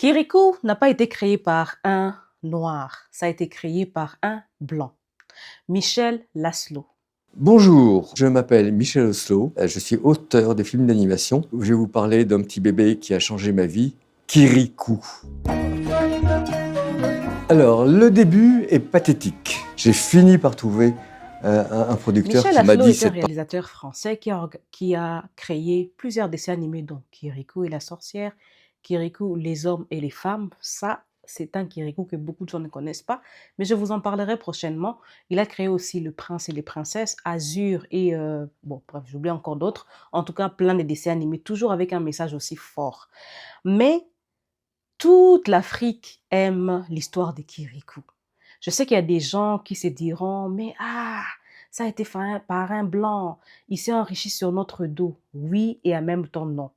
Kirikou n'a pas été créé par un noir, ça a été créé par un blanc. Michel Laszlo. Bonjour, je m'appelle Michel Oslo, je suis auteur de films d'animation. Je vais vous parler d'un petit bébé qui a changé ma vie, Kirikou. Alors, le début est pathétique. J'ai fini par trouver un producteur Michel qui m'a Laszlo dit est un c'est pas... réalisateur français qui a créé plusieurs dessins animés, dont Kirikou et la sorcière, Kirikou, les hommes et les femmes. Ça, c'est un Kirikou que beaucoup de gens ne connaissent pas, mais je vous en parlerai prochainement. Il a créé aussi Le Prince et les Princesses, Azur et, bon, bref, j'oublie encore d'autres. En tout cas, plein de dessins animés, toujours avec un message aussi fort. Mais toute l'Afrique aime l'histoire de Kirikou. Je sais qu'il y a des gens qui se diront, mais ça a été fait par un blanc, il s'est enrichi sur notre dos. Oui, et en même temps non.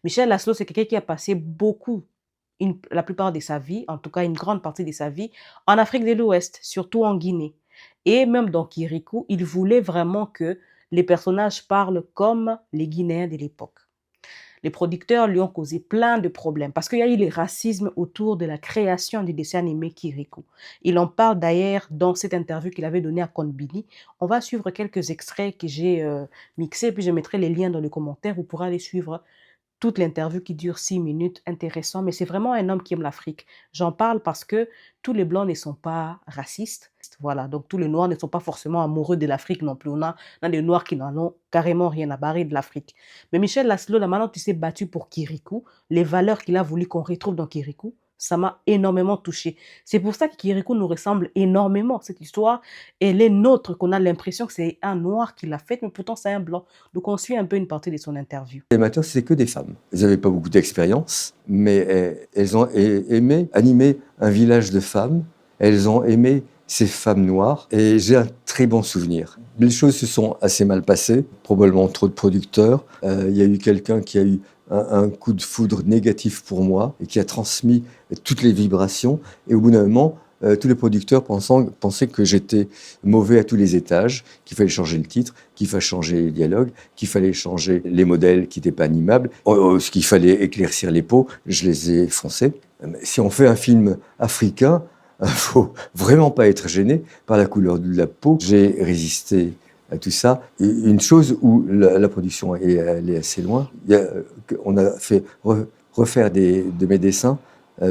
Michel Laszlo, c'est quelqu'un qui a passé la plupart de sa vie, en tout cas une grande partie de sa vie, en Afrique de l'Ouest, surtout en Guinée. Et même dans Kirikou, il voulait vraiment que les personnages parlent comme les Guinéens de l'époque. Les producteurs lui ont causé plein de problèmes parce qu'il y a eu le racisme autour de la création du dessin animé Kirikou. Il en parle d'ailleurs dans cette interview qu'il avait donnée à Konbini. On va suivre quelques extraits que j'ai mixés, puis je mettrai les liens dans les commentaires. Vous pourrez aller suivre toute l'interview qui dure 6 minutes, intéressant, mais c'est vraiment un homme qui aime l'Afrique. J'en parle parce que tous les Blancs ne sont pas racistes, voilà, donc tous les Noirs ne sont pas forcément amoureux de l'Afrique non plus. On a des Noirs qui n'en ont carrément rien à barrer de l'Afrique. Mais Michel Laszlo, la manière dont il s'est battu pour Kirikou, les valeurs qu'il a voulu qu'on retrouve dans Kirikou, ça m'a énormément touchée. C'est pour ça que Kirikou nous ressemble énormément. Cette histoire, elle est nôtre, qu'on a l'impression que c'est un Noir qui l'a faite, mais pourtant c'est un Blanc. Donc on suit un peu une partie de son interview. Les animateurs, c'est que des femmes. Elles n'avaient pas beaucoup d'expérience, mais elles ont aimé animer un village de femmes. Elles ont aimé ces femmes noires et j'ai un très bon souvenir. Les choses se sont assez mal passées, probablement trop de producteurs. Il y a eu quelqu'un qui a eu un coup de foudre négatif pour moi et qui a transmis toutes les vibrations. Et au bout d'un moment, tous les producteurs pensaient que j'étais mauvais à tous les étages, qu'il fallait changer le titre, qu'il fallait changer les dialogues, qu'il fallait changer les modèles qui n'étaient pas animables, qu'il fallait éclaircir les peaux. Je les ai foncés. Si on fait un film africain, il ne faut vraiment pas être gêné par la couleur de la peau. J'ai résisté à tout ça. Et une chose où la production est allée assez loin, on a fait refaire de mes dessins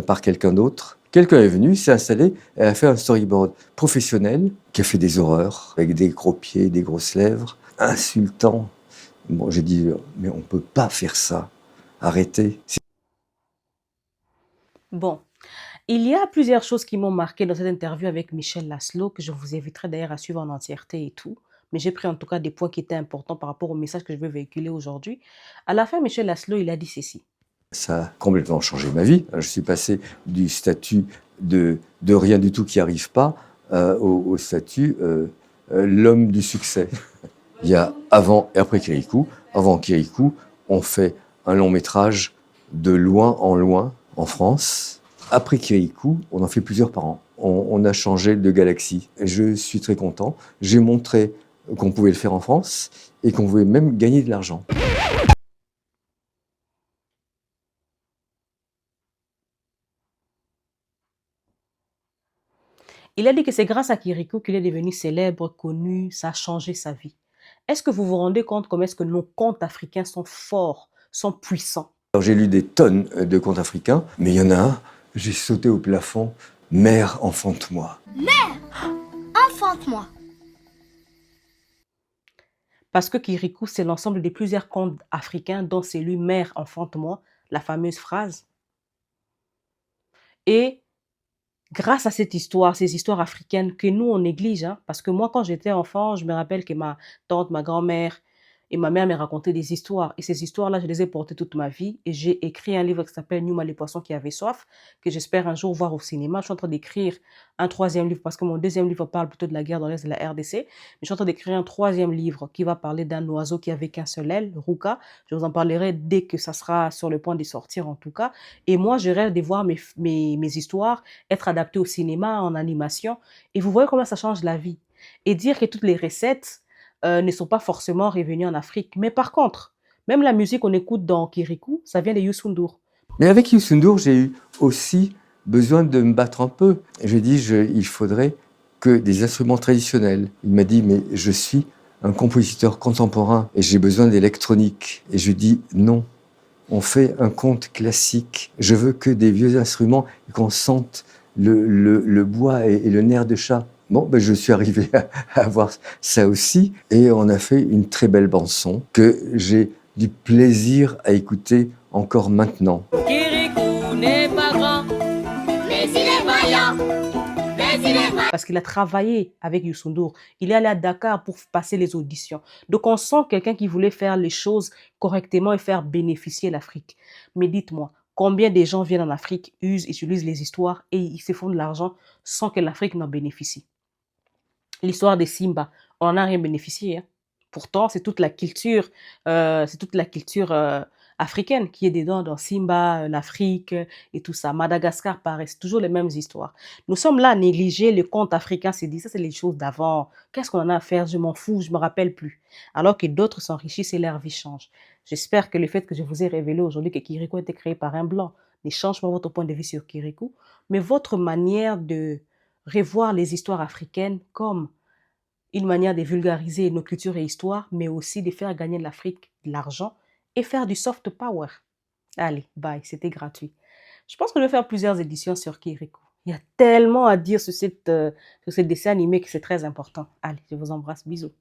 par quelqu'un d'autre. Quelqu'un est venu, s'est installé, et a fait un storyboard professionnel qui a fait des horreurs, avec des gros pieds, des grosses lèvres, insultant. Bon, j'ai dit, mais on ne peut pas faire ça. Arrêtez. Bon, il y a plusieurs choses qui m'ont marqué dans cette interview avec Michel Laszlo, que je vous inviterai d'ailleurs à suivre en entièreté et tout. Mais j'ai pris en tout cas des points qui étaient importants par rapport au message que je veux véhiculer aujourd'hui. À la fin, Michel Laszlo, il a dit ceci. Ça a complètement changé ma vie. Je suis passé du statut de rien du tout qui n'arrive pas au statut l'homme du succès. Il y a avant et après Kirikou. Avant Kirikou, on fait un long métrage de loin en France. Après Kirikou, on en fait plusieurs par an. On a changé de galaxie. Et je suis très content. J'ai montré qu'on pouvait le faire en France et qu'on pouvait même gagner de l'argent. Il a dit que c'est grâce à Kirikou qu'il est devenu célèbre, connu, ça a changé sa vie. Est-ce que vous vous rendez compte comment est-ce que nos contes africains sont forts, sont puissants? Alors, j'ai lu des tonnes de contes africains, mais il y en a un, j'ai sauté au plafond. Mère, enfante-moi. Mère, enfante-moi. Parce que Kirikou, c'est l'ensemble des plusieurs contes africains dont c'est lui, Mère, enfante-moi, la fameuse phrase. Et grâce à cette histoire, ces histoires africaines que nous, on néglige, hein, parce que moi, quand j'étais enfant, je me rappelle que ma tante, ma grand-mère et ma mère me racontaient des histoires. Et ces histoires-là, je les ai portées toute ma vie. Et j'ai écrit un livre qui s'appelle Numa les poissons qui avaient soif, que j'espère un jour voir au cinéma. Je suis en train d'écrire un troisième livre, parce que mon deuxième livre parle plutôt de la guerre dans l'Est de la RDC. Mais je suis en train d'écrire un troisième livre qui va parler d'un oiseau qui avait qu'un seul aile, Ruka. Je vous en parlerai dès que ça sera sur le point de sortir, en tout cas. Et moi, je rêve de voir mes histoires être adaptées au cinéma, en animation. Et vous voyez comment ça change la vie. Et dire que toutes les recettes ne sont pas forcément revenues en Afrique. Mais par contre, même la musique qu'on écoute dans Kirikou, ça vient de Youssou N'Dour. Mais avec Youssou N'Dour, j'ai eu aussi besoin de me battre un peu. J'ai dit, il faudrait que des instruments traditionnels. Il m'a dit, mais je suis un compositeur contemporain et j'ai besoin d'électronique. Et je dis, non, on fait un conte classique. Je veux que des vieux instruments et qu'on sente le bois et le nerf de chat. Bon, ben, je suis arrivé à avoir ça aussi et on a fait une très belle bande-son que j'ai du plaisir à écouter encore maintenant. Kirikou n'est pas grand, Mais il est vaillant. Mais il est vaillant. Parce qu'il a travaillé avec Youssou N'Dour. Il est allé à Dakar pour passer les auditions. Donc on sent quelqu'un qui voulait faire les choses correctement et faire bénéficier l'Afrique. Mais dites-moi, combien de gens viennent en Afrique, utilisent les histoires et ils se font de l'argent sans que l'Afrique n'en bénéficie? L'histoire des Simba, on n'en a rien bénéficié, hein. Pourtant, c'est toute la culture africaine qui est dedans dans Simba, l'Afrique et tout ça. Madagascar, pareil, c'est toujours les mêmes histoires. Nous sommes là à négliger le conte africain, c'est dit, ça c'est les choses d'avant. Qu'est-ce qu'on en a à faire? Je m'en fous, je me rappelle plus. Alors que d'autres s'enrichissent et leur vie change. J'espère que le fait que je vous ai révélé aujourd'hui que Kirikou a été créé par un blanc ne change pas votre point de vue sur Kirikou, mais votre manière de revoir les histoires africaines comme une manière de vulgariser nos cultures et histoires, mais aussi de faire gagner l'Afrique de l'argent et faire du soft power. Allez, bye, c'était gratuit. Je pense que je vais faire plusieurs éditions sur Kirikou. Il y a tellement à dire sur sur ce dessin animé que c'est très important. Allez, je vous embrasse, bisous.